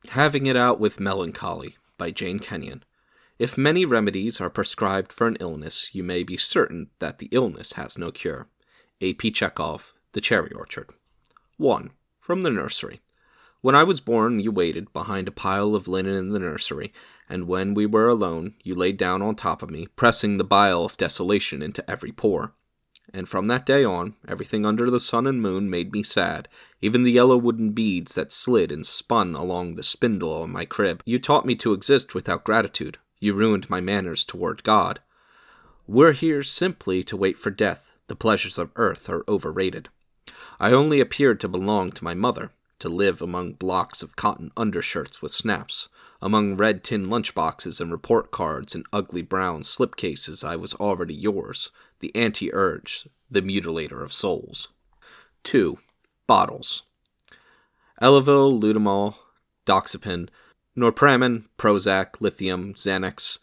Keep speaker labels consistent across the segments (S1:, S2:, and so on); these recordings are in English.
S1: Having It Out with Melancholy by Jane Kenyon. If many remedies are prescribed for an illness, you may be certain that the illness has no cure. A.P. Chekhov, The Cherry Orchard. 1. From the Nursery. When I was born, you waited behind a pile of linen in the nursery, and when we were alone, you laid down on top of me, pressing the bile of desolation into every pore. And from that day on, everything under the sun and moon made me sad, even the yellow wooden beads that slid and spun along the spindle on my crib. You taught me to exist without gratitude. You ruined my manners toward God. We're here simply to wait for death. The pleasures of earth are overrated. I only appeared to belong to my mother, to live among blocks of cotton undershirts with snaps. Among red tin lunchboxes and report cards and ugly brown slipcases, I was already yours, the anti-urge, the mutilator of souls. 2. Bottles. Elavil, Lutamol, Doxepin, Norpramin, Prozac, Lithium, Xanax,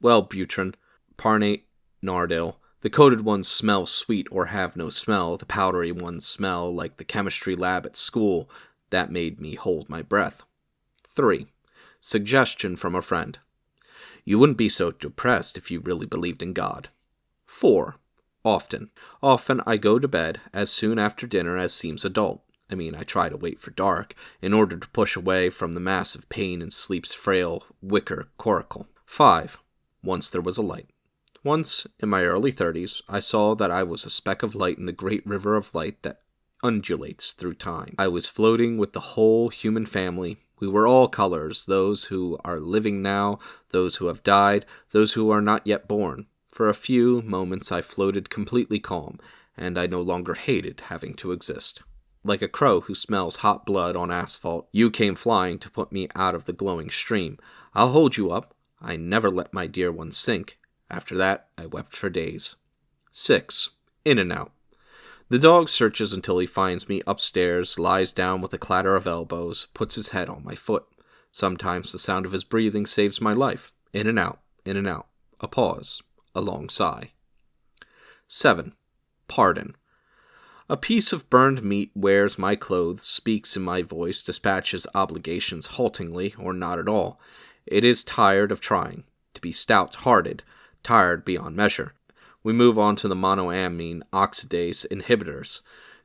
S1: Wellbutrin, Parnate, Nardil. The coated ones smell sweet or have no smell. The powdery ones smell like the chemistry lab at school. That made me hold my breath. 3. Suggestion from a friend. You wouldn't be so depressed if you really believed in God. 4. Often. Often I go to bed as soon after dinner as seems adult. I try to wait for dark, in order to push away from the massive pain in sleep's frail wicker coracle. 5. Once there was a light. Once, in my early 30s, I saw that I was a speck of light in the great river of light that undulates through time. I was floating with the whole human family. We were all colors, those who are living now, those who have died, those who are not yet born. For a few moments I floated completely calm, and I no longer hated having to exist. Like a crow who smells hot blood on asphalt, you came flying to put me out of the glowing stream. I'll hold you up. I never let my dear one sink. After that, I wept for days. 6. In and out. The dog searches until he finds me upstairs, lies down with a clatter of elbows, puts his head on my foot. Sometimes the sound of his breathing saves my life. In and out, in and out. A pause. A long sigh. 7. Pardon. A piece of burned meat wears my clothes, speaks in my voice, dispatches obligations haltingly, or not at all. It is tired of trying, to be stout-hearted, tired beyond measure. We move on to the monoamine oxidase inhibitors.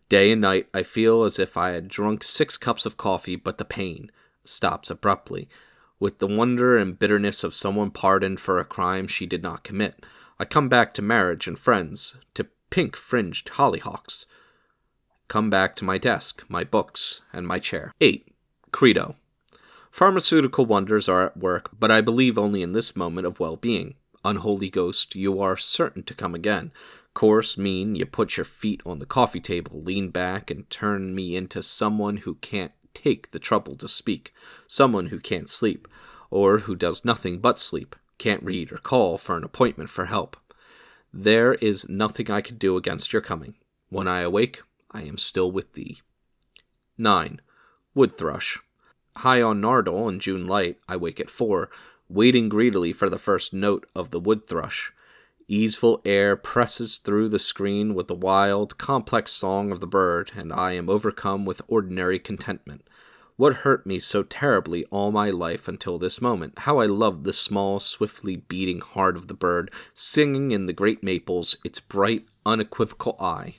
S1: Day and night I feel as if I had drunk 6 cups of coffee, but the pain stops abruptly. With the wonder and bitterness of someone pardoned for a crime she did not commit, I come back to marriage and friends, to pink-fringed hollyhocks. Come back to my desk, my books, and my chair. 8. Credo. Pharmaceutical wonders are at work, but I believe only in this moment of well-being. Unholy ghost, you are certain to come again. Coarse, mean, you put your feet on the coffee table, lean back, and turn me into someone who can't take the trouble to speak, someone who can't sleep, or who does nothing but sleep, can't read or call for an appointment for help. There is nothing I can do against your coming. When I awake, I am still with thee. 9. Wood thrush. High on Nardil in June light, I wake at 4, waiting greedily for the first note of the wood thrush. Easeful air presses through the screen with the wild, complex song of the bird, and I am overcome with ordinary contentment. What hurt me so terribly all my life until this moment? How I loved the small, swiftly beating heart of the bird, singing in the great maples, its bright, unequivocal eye.